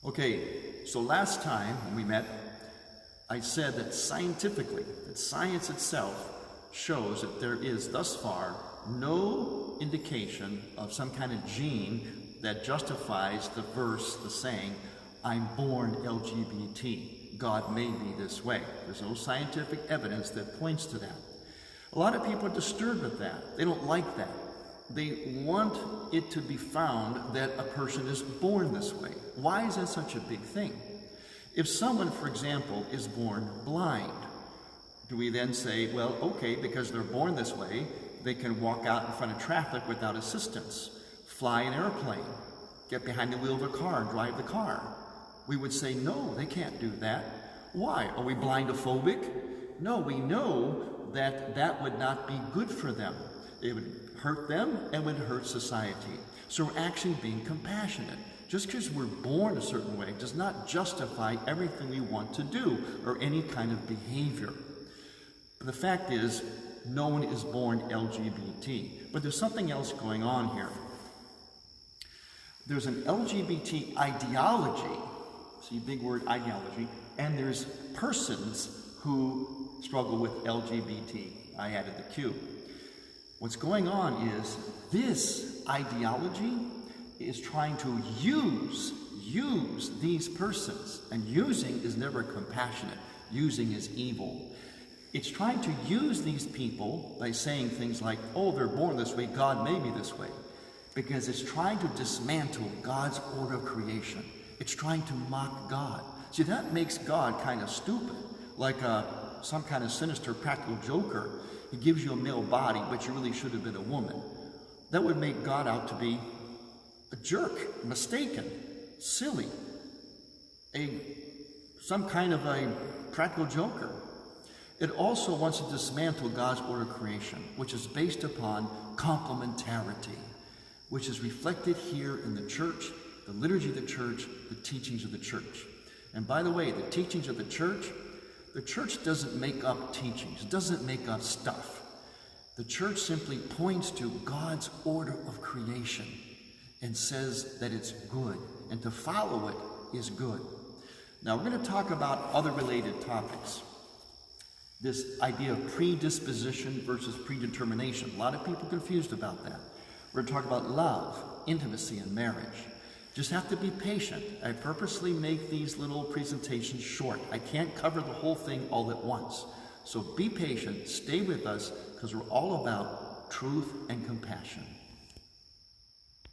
Okay, so last time when we met, I said that scientifically, that science itself shows that there is thus far no indication of some kind of gene that justifies the verse, the saying, I'm born LGBT. God made me this way. There's no scientific evidence that points to that. A lot of people are disturbed with that. They don't like that. They want it to be found that a person is born this way. Why is that such a big thing? If someone, for example, is born blind, do we then say, well, okay, because they're born this way, they can walk out in front of traffic without assistance, fly an airplane, get behind the wheel of a car, drive the car? We would say, no, they can't do that. Why? Are we blindophobic? No, we know that that would not be good for them. It would hurt them and would hurt society. So we're actually being compassionate. Just because we're born a certain way does not justify everything we want to do or any kind of behavior. But the fact is, no one is born LGBT. But there's something else going on here. There's an LGBT ideology, see, big word, ideology, and there's persons who struggle with LGBT. I added the Q. What's going on is this ideology is trying to use these persons, and using is never compassionate. Using is evil. It's trying to use these people by saying things like, oh, they're born this way, God made me this way, because it's trying to dismantle God's order of creation. It's trying to mock God. See, that makes God kind of stupid, like some kind of sinister practical joker. He gives you a male body, but you really should have been a woman. That would make God out to be a jerk, mistaken, silly, some kind of a practical joker. It also wants to dismantle God's order of creation, which is based upon complementarity, which is reflected here in the church, the liturgy of the church, the teachings of the church. And by the way, the teachings of the church doesn't make up teachings, doesn't make up stuff. The church simply points to God's order of creation and says that it's good, and to follow it is good. Now we're going to talk about other related topics. This idea of predisposition versus predetermination. A lot of people are confused about that. We're going to talk about love, intimacy, and marriage. Just have to be patient. I purposely make these little presentations short. I can't cover the whole thing all at once. So be patient, stay with us, because we're all about truth and compassion.